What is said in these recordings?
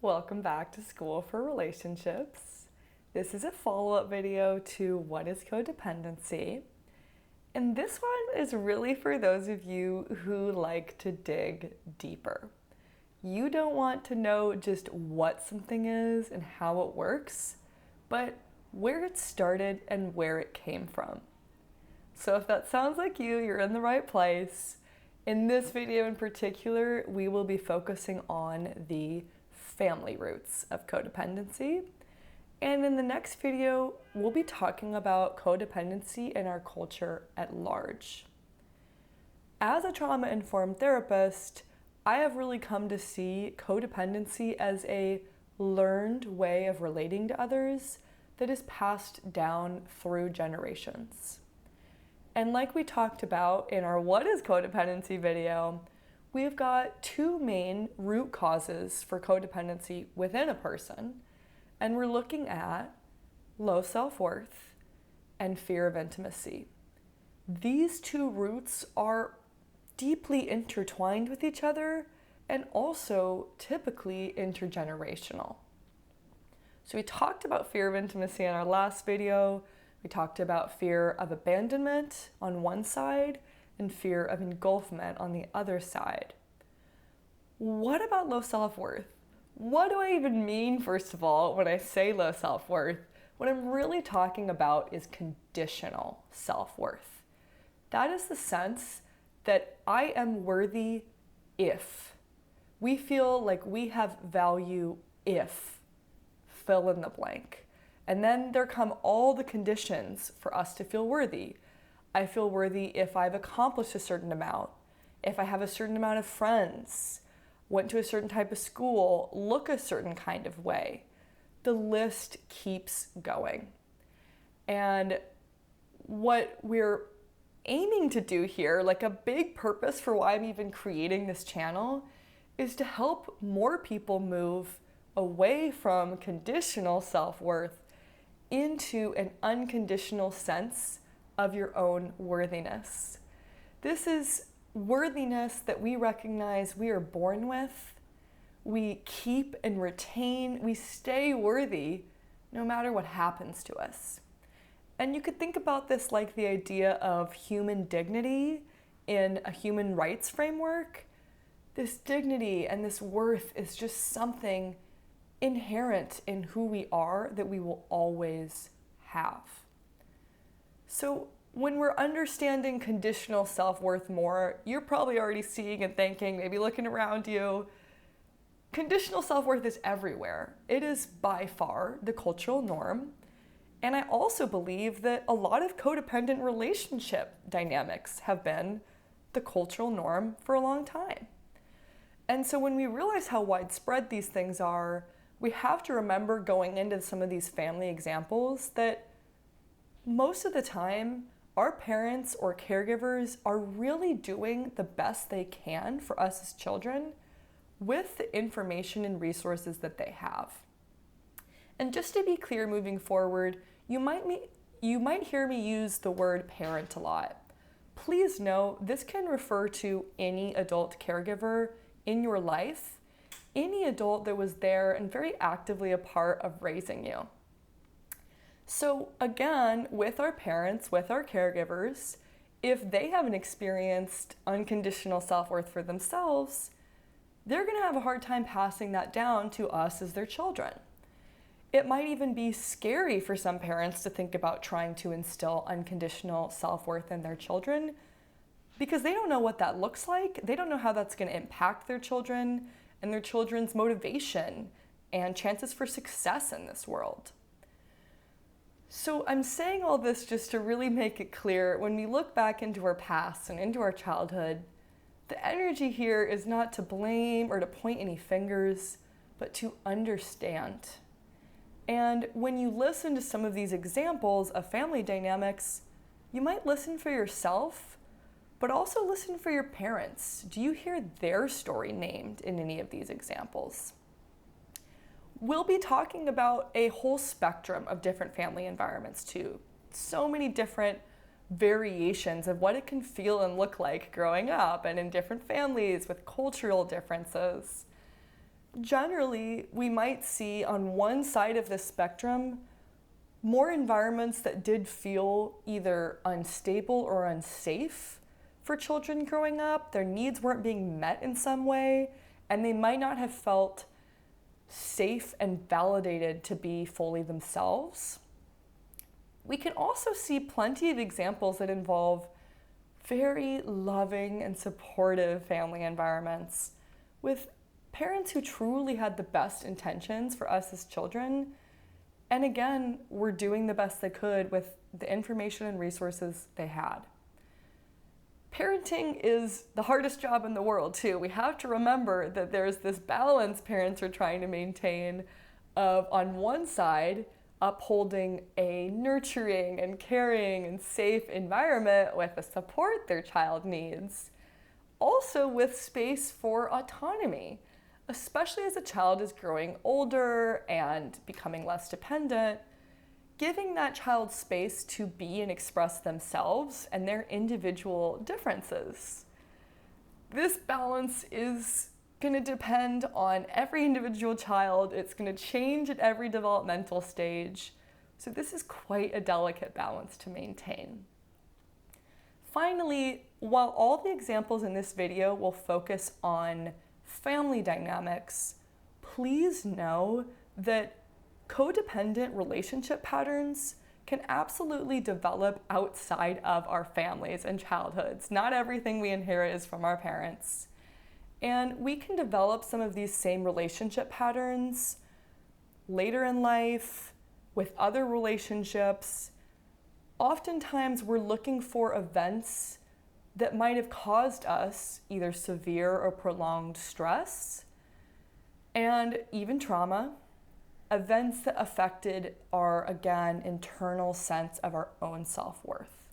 Welcome back to School for Relationships. This is a follow-up video to what is codependency. And this one is really for those of you who like to dig deeper. You don't want to know just what something is and how it works, but where it started and where it came from. So if that sounds like you, you're in the right place. In this video in particular, we will be focusing on the family roots of codependency. And in the next video, we'll be talking about codependency in our culture at large. As a trauma-informed therapist, I have really come to see codependency as a learned way of relating to others that is passed down through generations. And like we talked about in our What is Codependency video, we've got two main root causes for codependency within a person, and we're looking at low self-worth and fear of intimacy. These two roots are deeply intertwined with each other and also typically intergenerational. So we talked about fear of intimacy in our last video. We talked about fear of abandonment on one side and fear of engulfment on the other side. What about low self-worth? What do I even mean, first of all, when I say low self-worth? What I'm really talking about is conditional self-worth. That is the sense that I am worthy if. We feel like we have value if, fill in the blank. And then there come all the conditions for us to feel worthy. I feel worthy if I've accomplished a certain amount, if I have a certain amount of friends, went to a certain type of school, look a certain kind of way. The list keeps going. And what we're aiming to do here, like a big purpose for why I'm even creating this channel, is to help more people move away from conditional self-worth into an unconditional sense of your own worthiness. This is worthiness that we recognize we are born with, we keep and retain, we stay worthy no matter what happens to us. And you could think about this like the idea of human dignity in a human rights framework. This dignity and this worth is just something inherent in who we are that we will always have. So when we're understanding conditional self-worth more, you're probably already seeing and thinking, maybe looking around you, conditional self-worth is everywhere. It is by far the cultural norm. And I also believe that a lot of codependent relationship dynamics have been the cultural norm for a long time. And so when we realize how widespread these things are, we have to remember going into some of these family examples that most of the time, our parents or caregivers are really doing the best they can for us as children with the information and resources that they have. And just to be clear moving forward, you might hear me use the word parent a lot. Please know this can refer to any adult caregiver in your life, any adult that was there and very actively a part of raising you. So again, with our parents, with our caregivers, if they haven't experienced unconditional self-worth for themselves, they're going to have a hard time passing that down to us as their children. It might even be scary for some parents to think about trying to instill unconditional self-worth in their children because they don't know what that looks like. They don't know how that's going to impact their children and their children's motivation and chances for success in this world. So I'm saying all this just to really make it clear, when we look back into our past and into our childhood, the energy here is not to blame or to point any fingers, but to understand. And when you listen to some of these examples of family dynamics, you might listen for yourself, but also listen for your parents. Do you hear their story named in any of these examples? We'll be talking about a whole spectrum of different family environments too. So many different variations of what it can feel and look like growing up and in different families with cultural differences. generally, we might see on one side of the spectrum more environments that did feel either unstable or unsafe for children growing up. Their needs weren't being met in some way, and they might not have felt safe and validated to be fully themselves. We can also see plenty of examples that involve very loving and supportive family environments with parents who truly had the best intentions for us as children. And again, were doing the best they could with the information and resources they had. Parenting is the hardest job in the world too. We have to remember that there's this balance parents are trying to maintain of, on one side, upholding a nurturing and caring and safe environment with the support their child needs, also with space for autonomy, especially as a child is growing older and becoming less dependent, giving that child space to be and express themselves and their individual differences. This balance is going to depend on every individual child. It's going to change at every developmental stage. So this is quite a delicate balance to maintain. Finally, while all the examples in this video will focus on family dynamics, please know that codependent relationship patterns can absolutely develop outside of our families and childhoods. Not everything we inherit is from our parents. And we can develop some of these same relationship patterns later in life with other relationships. Oftentimes we're looking for events that might have caused us either severe or prolonged stress and even trauma, events that affected our, again, internal sense of our own self-worth.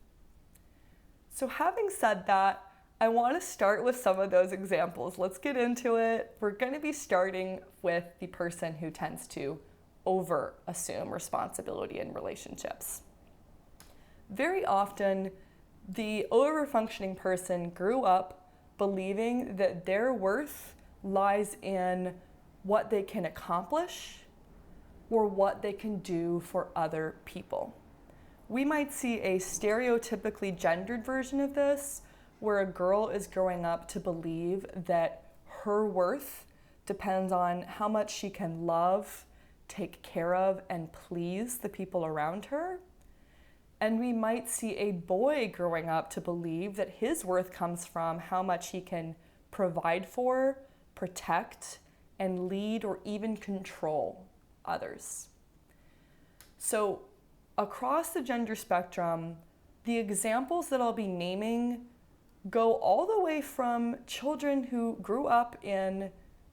So having said that, I want to start with some of those examples. Let's get into it. We're going to be starting with the person who tends to over-assume responsibility in relationships. Very often, the over-functioning person grew up believing that their worth lies in what they can accomplish or what they can do for other people. We might see a stereotypically gendered version of this, where a girl is growing up to believe that her worth depends on how much she can love, take care of, and please the people around her. And we might see a boy growing up to believe that his worth comes from how much he can provide for, protect, and lead or even control others. So across the gender spectrum, the examples that I'll be naming go all the way from children who grew up in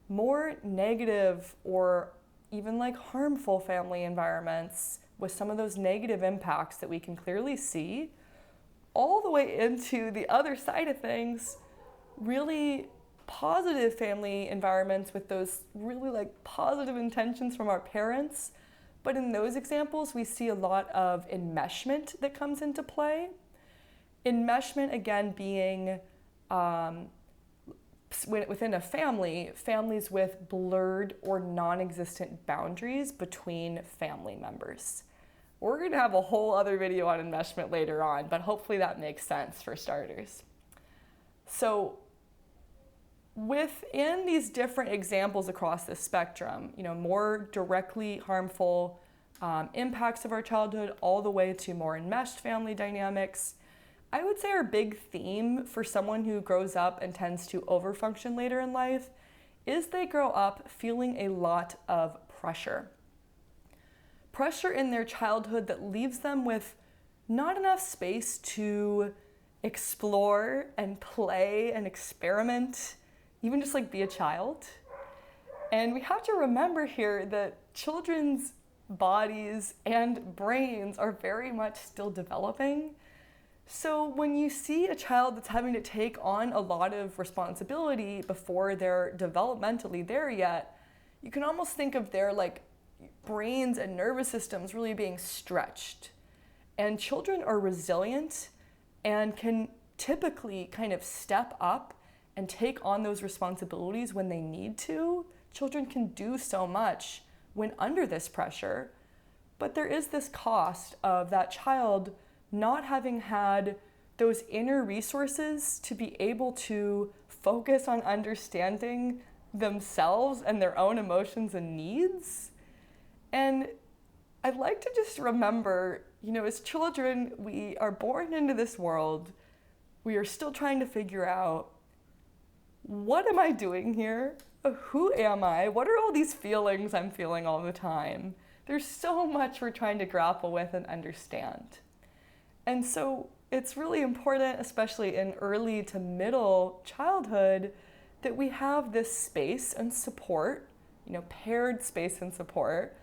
more negative or even like harmful family environments with some of those negative impacts that we can clearly see, all the way into the other side of things, really positive family environments with those really like positive intentions from our parents. But in those examples, we see a lot of enmeshment that comes into play. Enmeshment, again, being within a family, families with blurred or non-existent boundaries between family members. We're going to have a whole other video on enmeshment later on, but hopefully that makes sense for starters. So within these different examples across the spectrum, more directly harmful impacts of our childhood all the way to more enmeshed family dynamics, I would say our big theme for someone who grows up and tends to overfunction later in life is they grow up feeling a lot of pressure. Pressure in their childhood that leaves them with not enough space to explore and play and experiment, even just like be a child. And we have to remember here that children's bodies and brains are very much still developing. So when you see a child that's having to take on a lot of responsibility before they're developmentally there yet, you can almost think of their brains and nervous systems really being stretched. And children are resilient and can typically kind of step up and take on those responsibilities when they need to, children can do so much when under this pressure, but there is this cost of that child not having had those inner resources to be able to focus on understanding themselves and their own emotions and needs. And I'd like to just remember, as children, we are born into this world. We are still trying to figure out, what am I doing here? Who am I? What are all these feelings I'm feeling all the time? There's so much we're trying to grapple with and understand. And so it's really important, especially in early to middle childhood, that we have this space and support, paired space and support,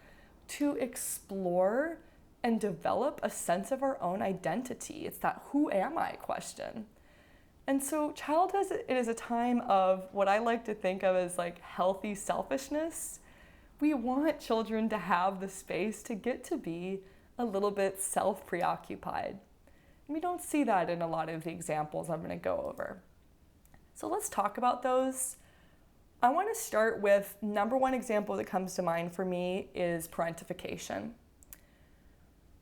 to explore and develop a sense of our own identity. It's that who am I question. And so childhood is a time of what I like to think of as like healthy selfishness. We want children to have the space to get to be a little bit self-preoccupied. And we don't see that in a lot of the examples I'm going to go over. So let's talk about those. I want to start with number one example that comes to mind for me is parentification.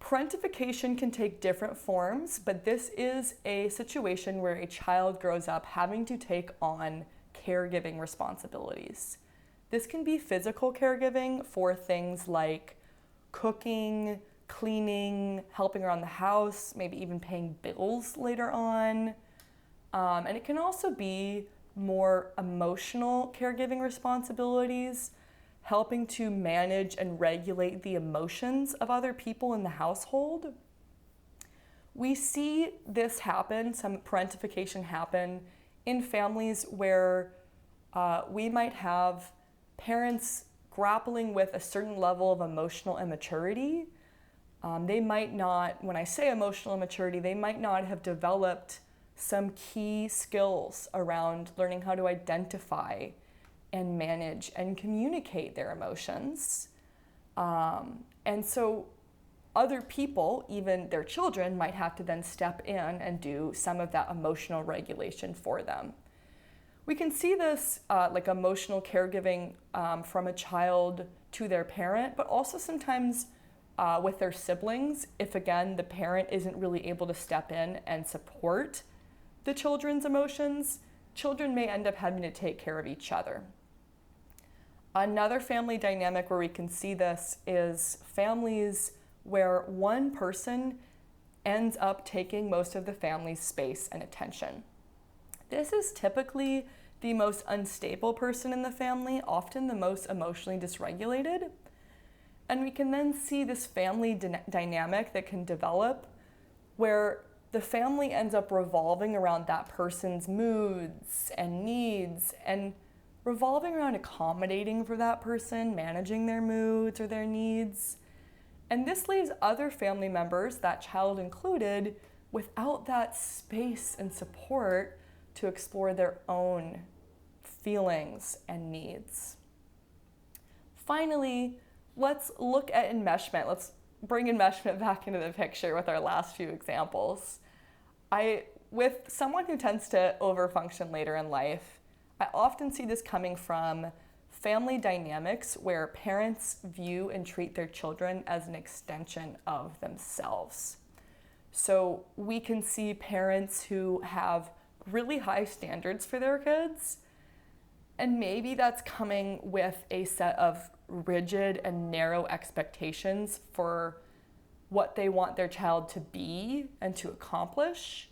Parentification can take different forms, but this is a situation where a child grows up having to take on caregiving responsibilities. This can be physical caregiving for things like cooking, cleaning, helping around the house, maybe even paying bills later on. And it can also be more emotional caregiving responsibilities, helping to manage and regulate the emotions of other people in the household. We see this happen, some parentification happen, in families where we might have parents grappling with a certain level of emotional immaturity. They might not, when I say emotional immaturity, they might not have developed some key skills around learning how to identify and manage and communicate their emotions. And so other people, even their children, might have to then step in and do some of that emotional regulation for them. We can see this like emotional caregiving from a child to their parent, but also sometimes with their siblings, if again the parent isn't really able to step in and support the children's emotions, children may end up having to take care of each other. Another family dynamic where we can see this is families where one person ends up taking most of the family's space and attention. This is typically the most unstable person in the family, often the most emotionally dysregulated. And we can then see this family dynamic that can develop where the family ends up revolving around that person's moods and needs and revolving around accommodating for that person, managing their moods or their needs. And this leaves other family members, that child included, without that space and support to explore their own feelings and needs. Finally, let's look at enmeshment. Let's bring enmeshment back into the picture with our last few examples. With someone who tends to overfunction later in life, I often see this coming from family dynamics where parents view and treat their children as an extension of themselves. So we can see parents who have really high standards for their kids, and maybe that's coming with a set of rigid and narrow expectations for what they want their child to be and to accomplish.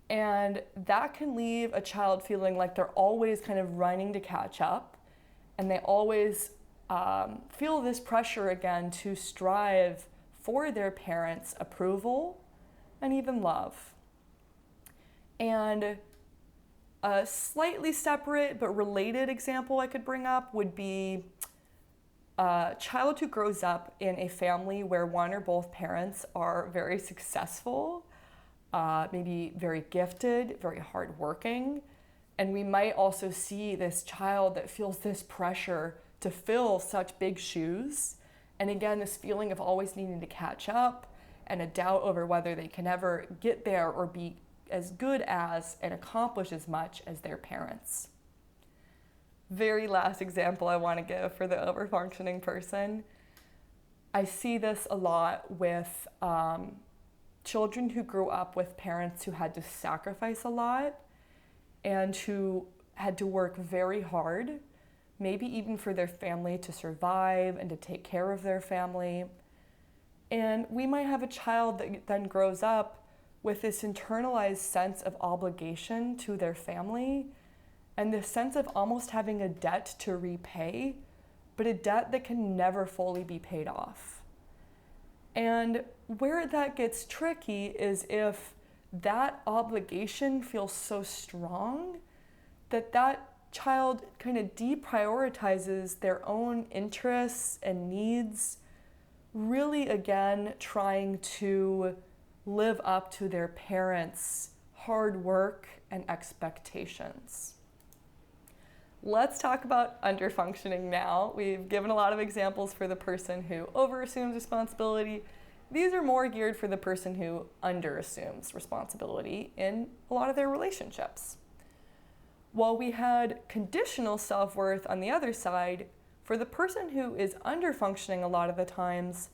And that can leave a child feeling like they're always kind of running to catch up, and they always feel this pressure again to strive for their parents' approval and even love. And a slightly separate but related example I could bring up would be a child who grows up in a family where one or both parents are very successful, maybe very gifted, very hardworking. And we might also see this child that feels this pressure to fill such big shoes. And again, this feeling of always needing to catch up and a doubt over whether they can ever get there or be as good as and accomplish as much as their parents. very last example I want to give for the overfunctioning person. I see this a lot with children who grew up with parents who had to sacrifice a lot and who had to work very hard, maybe even for their family to survive and to take care of their family. And we might have a child that then grows up with this internalized sense of obligation to their family and this sense of almost having a debt to repay, but a debt that can never fully be paid off. And where that gets tricky is if that obligation feels so strong that that child kind of deprioritizes their own interests and needs, really again trying to live up to their parents' hard work and expectations. Let's talk about underfunctioning now. We've given a lot of examples for the person who overassumes responsibility. These are more geared for the person who underassumes responsibility in a lot of their relationships. While we had conditional self-worth on the other side, for the person who is underfunctioning a lot of the times,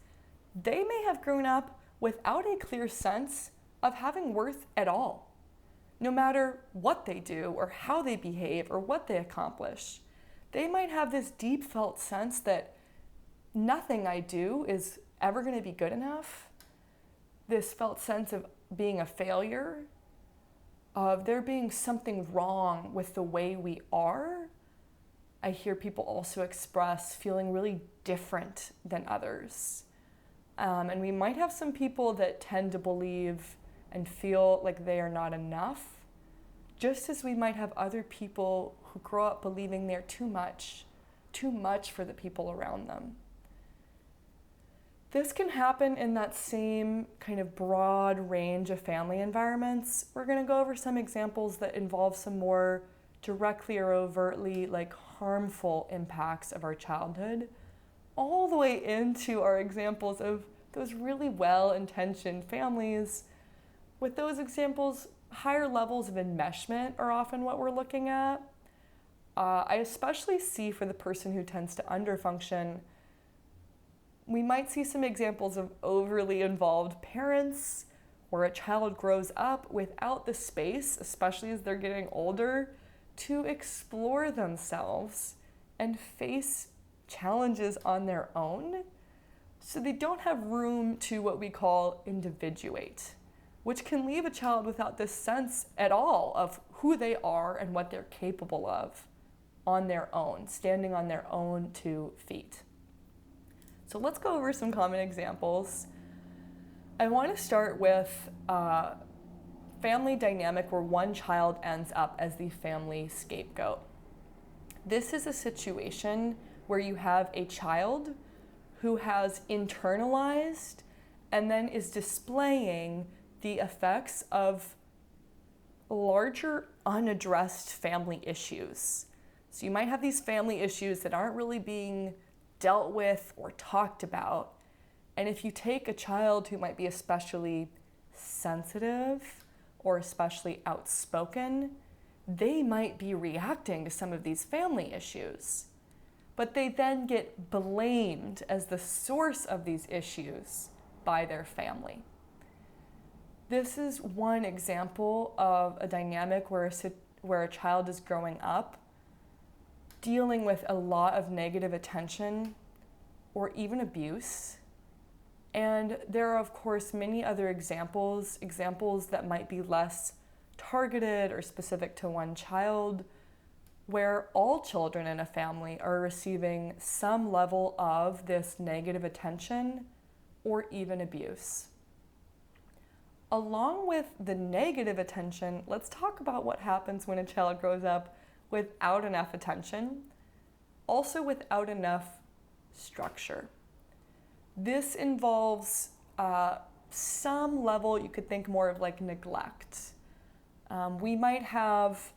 they may have grown up without a clear sense of having worth at all. No matter what they do or how they behave or what they accomplish, they might have this deep felt sense that nothing I do is ever going to be good enough. This felt sense of being a failure, of there being something wrong with the way we are. I hear people also express feeling really different than others. And we might have some people that tend to believe and feel like they are not enough, just as we might have other people who grow up believing they're too much for the people around them. This can happen in that same kind of broad range of family environments. We're going to go over some examples that involve some more directly or overtly harmful impacts of our childhood, all the way into our examples of those really well-intentioned families. With those examples, higher levels of enmeshment are often what we're looking at. I especially see for the person who tends to underfunction, we might see some examples of overly involved parents where a child grows up without the space, especially as they're getting older, to explore themselves and face challenges on their own. So they don't have room to what we call individuate, which can leave a child without this sense at all of who they are and what they're capable of on their own, standing on their own 2 feet. So let's go over some common examples. I want to start with a family dynamic where one child ends up as the family scapegoat. This is a situation where you have a child who has internalized and then is displaying the effects of larger unaddressed family issues. So you might have these family issues that aren't really being dealt with or talked about. And if you take a child who might be especially sensitive or especially outspoken, they might be reacting to some of these family issues. But they then get blamed as the source of these issues by their family. This is one example of a dynamic where a child is growing up dealing with a lot of negative attention or even abuse. And there are, of course, many other examples that might be less targeted or specific to one child, where all children in a family are receiving some level of this negative attention or even abuse. Along with the negative attention, let's talk about what happens when a child grows up without enough attention, also without enough structure. This involves some level, you could think more of neglect. We might have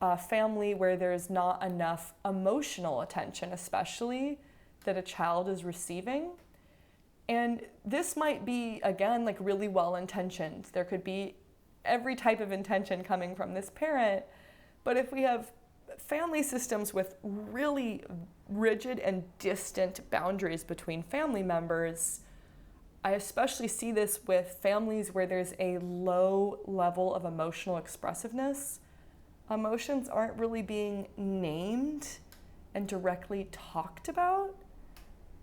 a family where there's not enough emotional attention, especially, that a child is receiving. And this might be, again, really well-intentioned. There could be every type of intention coming from this parent, but if we have family systems with really rigid and distant boundaries between family members, I especially see this with families where there's a low level of emotional expressiveness. Emotions aren't really being named and directly talked about.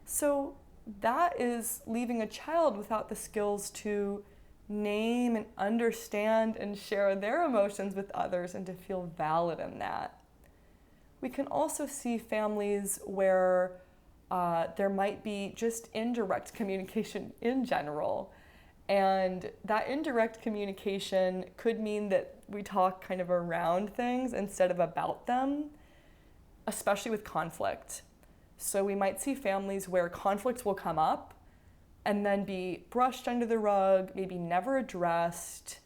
So that is leaving a child without the skills to name and understand and share their emotions with others and to feel valid in that. We can also see families where there might be just indirect communication in general. And that indirect communication could mean that we talk kind of around things instead of about them, especially with conflict. So we might see families where conflicts will come up and then be brushed under the rug, maybe never addressed.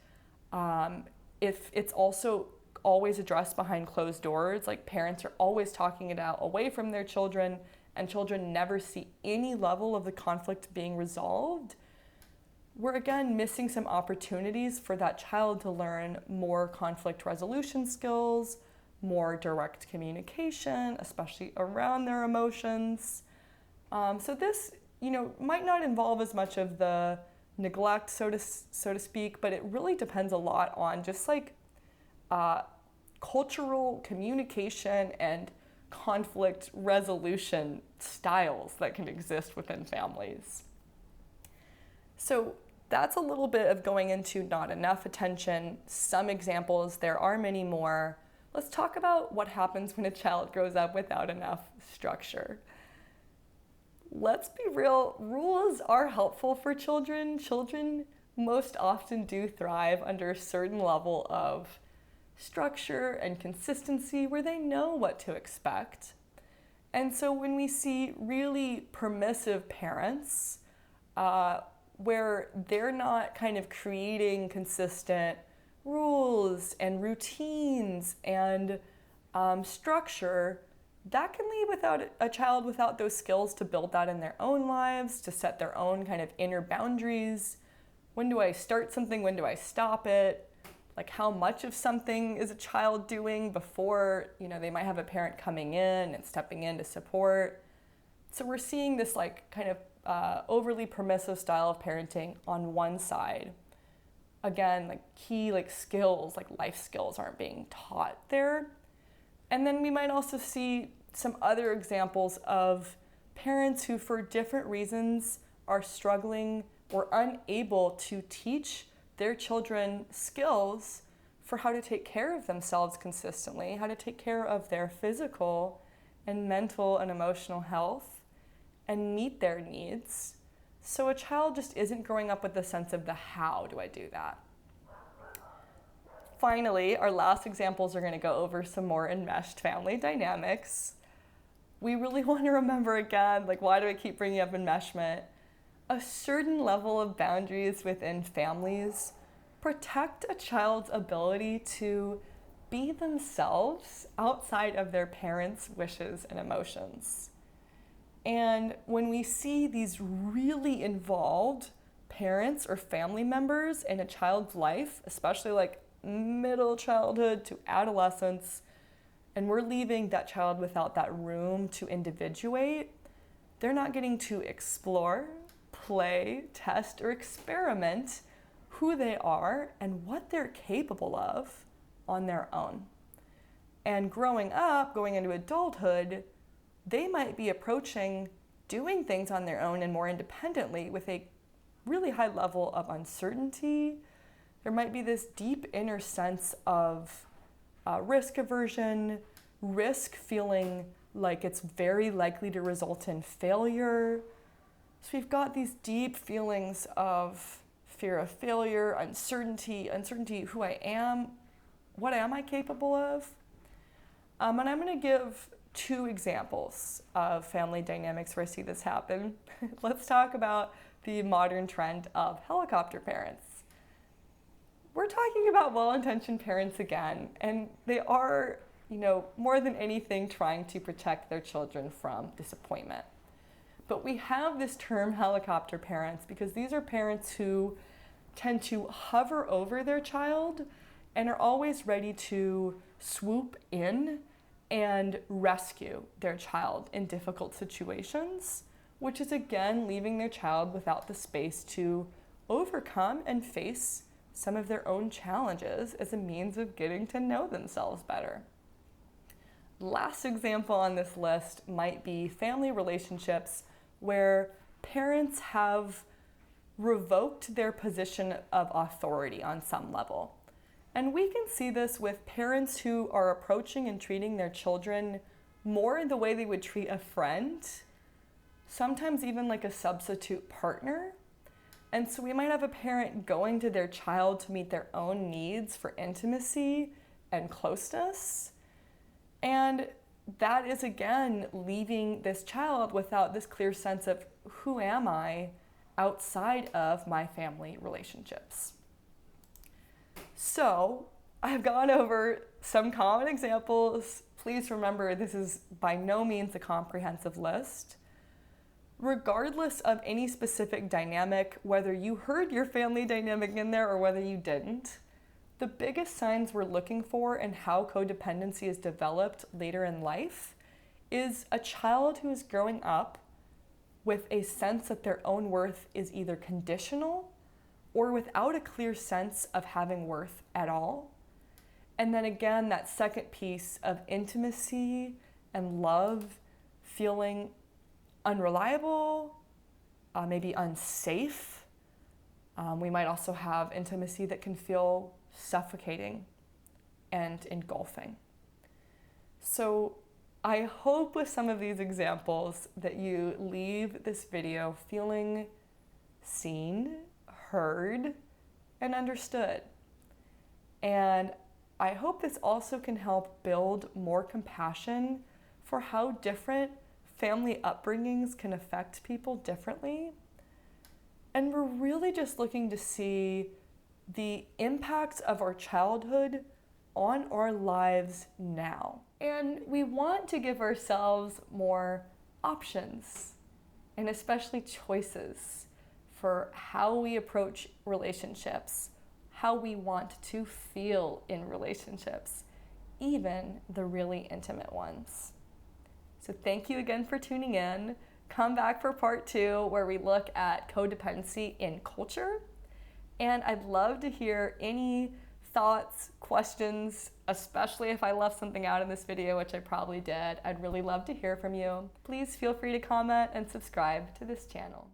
If it's also always addressed behind closed doors, like parents are always talking it out away from their children, and children never see any level of the conflict being resolved, we're again missing some opportunities for that child to learn more conflict resolution skills, more direct communication, especially around their emotions. So this, might not involve as much of the neglect, so to speak, but it really depends a lot on just like cultural communication and conflict resolution styles that can exist within families. So that's a little bit of going into not enough attention, some examples, there are many more. Let's talk about what happens when a child grows up without enough structure. Let's be real, rules are helpful for children. Children most often do thrive under a certain level of structure and consistency where they know what to expect. And so when we see really permissive parents, where they're not kind of creating consistent rules and routines and structure, that can leave without a child without those skills to build that in their own lives, to set their own kind of inner boundaries. When do I start something? When do I stop it? Like how much of something is a child doing before, they might have a parent coming in and stepping in to support. So we're seeing this like kind of overly permissive style of parenting on one side. Again, like key skills, like life skills aren't being taught there. And then we might also see some other examples of parents who for different reasons are struggling or unable to teach their children skills for how to take care of themselves consistently, how to take care of their physical and mental and emotional health and meet their needs. So a child just isn't growing up with the sense of the how do I do that. Finally, our last examples are going to go over some more enmeshed family dynamics. We really want to remember again, why do I keep bringing up enmeshment? A certain level of boundaries within families protect a child's ability to be themselves outside of their parents' wishes and emotions. And when we see these really involved parents or family members in a child's life, especially middle childhood to adolescence, and we're leaving that child without that room to individuate, they're not getting to explore, play, test, or experiment who they are and what they're capable of on their own. And growing up, going into adulthood, they might be approaching doing things on their own and more independently with a really high level of uncertainty. There might be this deep inner sense of risk aversion, risk feeling like it's very likely to result in failure. So we've got these deep feelings of fear of failure, uncertainty, who I am, what am I capable of? And I'm going to give 2 examples of family dynamics where I see this happen. Let's talk about the modern trend of helicopter parents. We're talking about well-intentioned parents again, and they are, more than anything trying to protect their children from disappointment. But we have this term helicopter parents because these are parents who tend to hover over their child and are always ready to swoop in and rescue their child in difficult situations, which is again leaving their child without the space to overcome and face some of their own challenges as a means of getting to know themselves better. Last example on this list might be family relationships where parents have revoked their position of authority on some level. And we can see this with parents who are approaching and treating their children more the way they would treat a friend, sometimes even like a substitute partner. And so we might have a parent going to their child to meet their own needs for intimacy and closeness. And that is, again, leaving this child without this clear sense of who am I outside of my family relationships. So I've gone over some common examples. Please remember, this is by no means a comprehensive list. Regardless of any specific dynamic, whether you heard your family dynamic in there or whether you didn't, the biggest signs we're looking for in how codependency is developed later in life is a child who is growing up with a sense that their own worth is either conditional or without a clear sense of having worth at all. And then again, that second piece of intimacy and love feeling unreliable, maybe unsafe. We might also have intimacy that can feel suffocating and engulfing. So I hope with some of these examples that you leave this video feeling seen, heard, and understood. And I hope this also can help build more compassion for how different family upbringings can affect people differently. And we're really just looking to see the impacts of our childhood on our lives now. And we want to give ourselves more options and especially choices for how we approach relationships, how we want to feel in relationships, even the really intimate ones. So thank you again for tuning in. Come back for part 2 where we look at codependency in culture. And I'd love to hear any thoughts, questions, especially if I left something out in this video, which I probably did. I'd really love to hear from you. Please feel free to comment and subscribe to this channel.